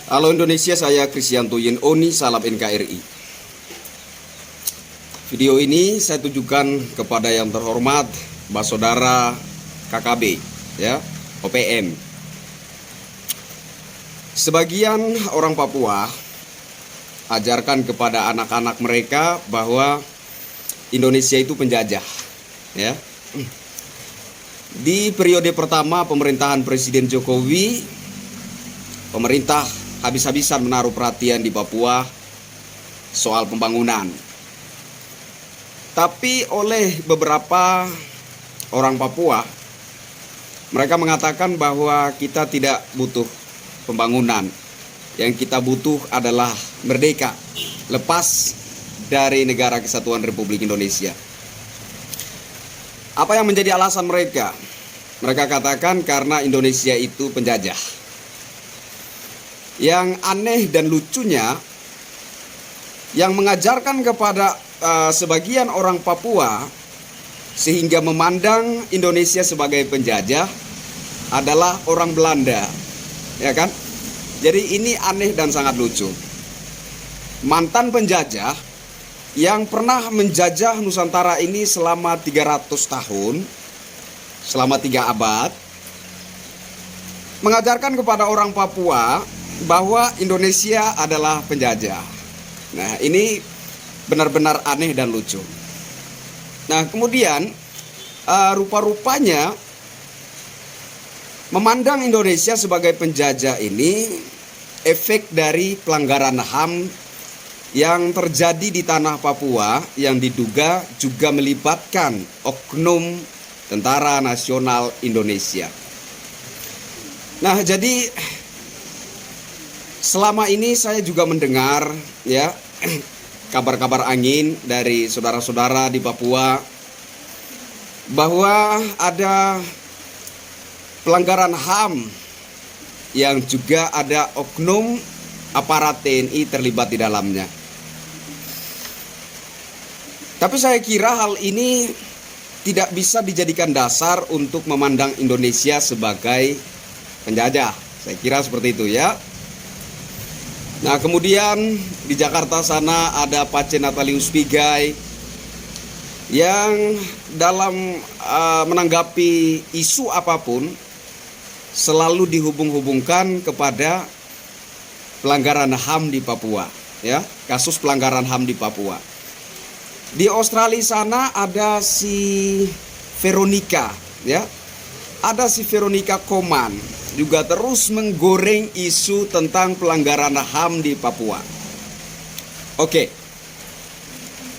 Halo Indonesia, saya Kristianto Yen Oni, salam NKRI. Video ini saya tujukan kepada yang terhormat Saudara KKB, ya, OPM. Sebagian orang Papua ajarkan kepada anak-anak mereka bahwa Indonesia itu penjajah, ya. Di periode pertama pemerintahan Presiden Jokowi, pemerintah habis-habisan menaruh perhatian di Papua soal pembangunan. Tapi oleh beberapa orang Papua, mereka mengatakan bahwa kita tidak butuh pembangunan. Yang kita butuh adalah merdeka, lepas dari Negara Kesatuan Republik Indonesia. Apa yang menjadi alasan mereka? Mereka katakan karena Indonesia itu penjajah. Yang aneh dan lucunya, yang mengajarkan kepada sebagian orang Papua sehingga memandang Indonesia sebagai penjajah adalah orang Belanda, ya kan? Jadi ini aneh dan sangat lucu. Mantan penjajah yang pernah menjajah Nusantara ini selama 300 tahun, selama 3 abad, mengajarkan kepada orang Papua bahwa Indonesia adalah penjajah. Nah, ini benar-benar aneh dan lucu. Nah, kemudian rupa-rupanya memandang Indonesia sebagai penjajah ini efek dari pelanggaran HAM yang terjadi di tanah Papua yang diduga juga melibatkan oknum Tentara Nasional Indonesia. Nah, jadi selama ini saya juga mendengar, ya, kabar-kabar angin dari saudara-saudara di Papua bahwa ada pelanggaran HAM yang juga ada oknum aparat TNI terlibat di dalamnya. Tapi saya kira hal ini tidak bisa dijadikan dasar untuk memandang Indonesia sebagai penjajah. Saya kira seperti itu, ya. Nah, kemudian di Jakarta sana ada Pace Natalius Pigai yang dalam menanggapi isu apapun selalu dihubung-hubungkan kepada pelanggaran HAM di Papua, ya, kasus pelanggaran HAM di Papua. Di Australia sana ada si Veronica, ya. Ada si Veronica Koman juga terus menggoreng isu tentang pelanggaran HAM di Papua. Oke.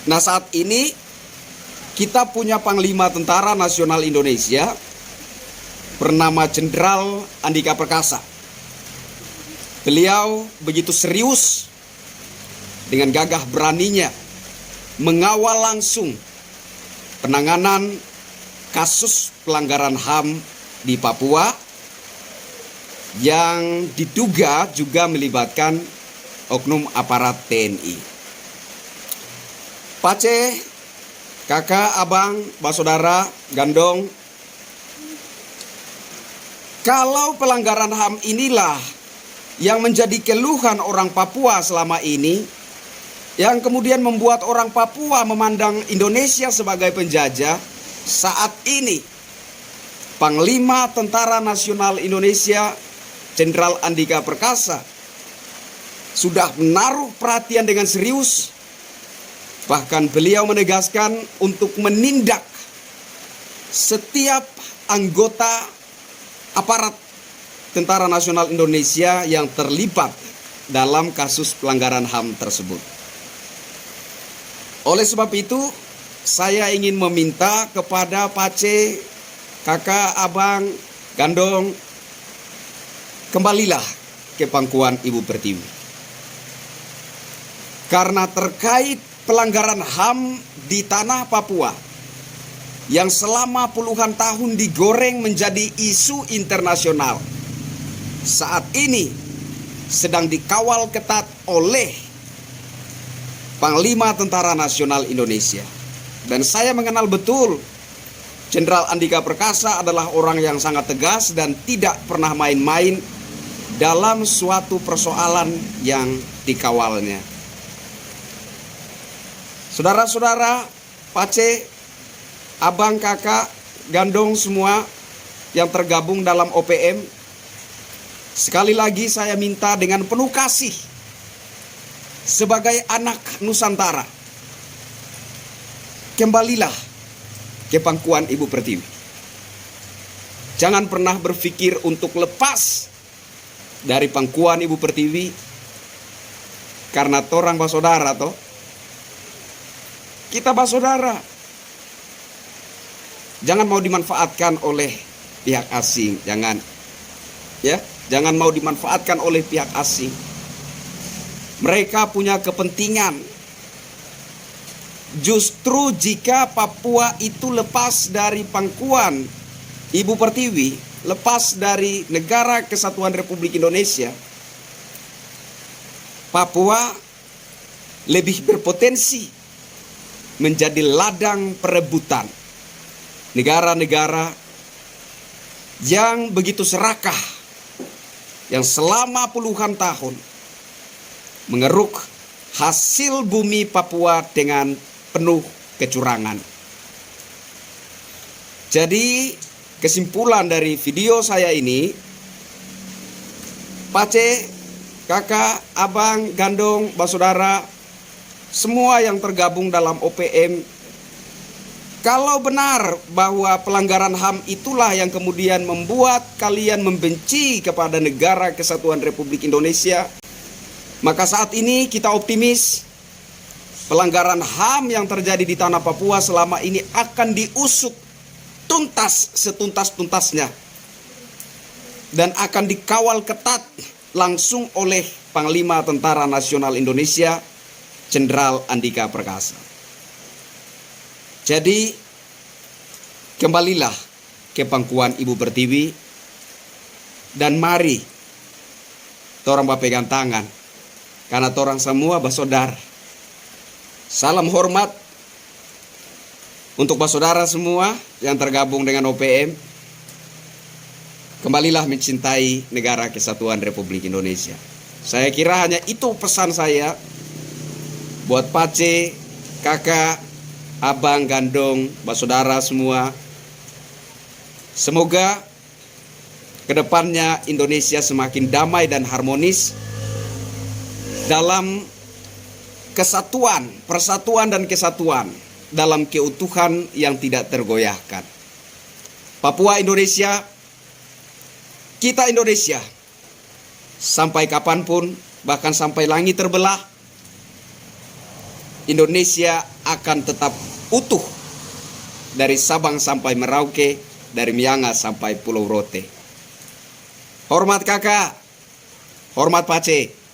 Nah, saat ini kita punya Panglima Tentara Nasional Indonesia bernama Jenderal Andika Perkasa. Beliau begitu serius dengan gagah beraninya mengawal langsung penanganan kasus pelanggaran HAM di Papua yang diduga juga melibatkan oknum aparat TNI. Pace, kakak, abang, saudara, gandong, kalau pelanggaran HAM inilah yang menjadi keluhan orang Papua selama ini, yang kemudian membuat orang Papua memandang Indonesia sebagai penjajah, saat ini Panglima Tentara Nasional Indonesia Jenderal Andika Perkasa sudah menaruh perhatian dengan serius. Bahkan beliau menegaskan untuk menindak setiap anggota aparat Tentara Nasional Indonesia yang terlibat dalam kasus pelanggaran HAM tersebut. Oleh sebab itu, saya ingin meminta kepada Pace, kakak, abang, gandong, kembalilah ke pangkuan Ibu Pertiwi. Karena terkait pelanggaran HAM di tanah Papua yang selama puluhan tahun digoreng menjadi isu internasional, saat ini sedang dikawal ketat oleh Panglima Tentara Nasional Indonesia. Dan saya mengenal betul Jenderal Andika Perkasa adalah orang yang sangat tegas dan tidak pernah main-main dalam suatu persoalan yang dikawalnya. Saudara-saudara, Pace, abang, kakak, gandong semua yang tergabung dalam OPM, sekali lagi saya minta dengan penuh kasih sebagai anak Nusantara, kembalilah ke pangkuan Ibu Pertiwi. Jangan pernah berpikir untuk lepas dari pangkuan Ibu Pertiwi, karena torang basodara toh. Kita basodara. Jangan mau dimanfaatkan oleh pihak asing, jangan. Ya, jangan mau dimanfaatkan oleh pihak asing. Mereka punya kepentingan. Justru jika Papua itu lepas dari pangkuan Ibu Pertiwi, lepas dari Negara Kesatuan Republik Indonesia, Papua lebih berpotensi menjadi ladang perebutan negara-negara yang begitu serakah, yang selama puluhan tahun mengeruk hasil bumi Papua dengan penuh kecurangan. Jadi kesimpulan dari video saya ini, Pace, kakak, abang, gandong, basodara, semua yang tergabung dalam OPM, kalau benar bahwa pelanggaran HAM itulah yang kemudian membuat kalian membenci kepada Negara Kesatuan Republik Indonesia, maka saat ini kita optimis pelanggaran HAM yang terjadi di tanah Papua selama ini akan diusut tuntas setuntas-tuntasnya dan akan dikawal ketat langsung oleh Panglima Tentara Nasional Indonesia, Jenderal Andika Perkasa. Jadi kembalilah ke pangkuan Ibu Pertiwi dan mari torang bapegang tangan, karena torang semua basodara. Salam hormat untuk basodara semua yang tergabung dengan OPM. Kembalilah mencintai Negara Kesatuan Republik Indonesia. Saya kira hanya itu pesan saya buat Pace, kakak, abang, gandong, basodara semua. Semoga kedepannya Indonesia semakin damai dan harmonis dalam kesatuan, persatuan dan kesatuan, dalam keutuhan yang tidak tergoyahkan. Papua Indonesia, kita Indonesia, sampai kapanpun, bahkan sampai langit terbelah, Indonesia akan tetap utuh dari Sabang sampai Merauke, dari Miangas sampai Pulau Rote. Hormat kakak, hormat Pace.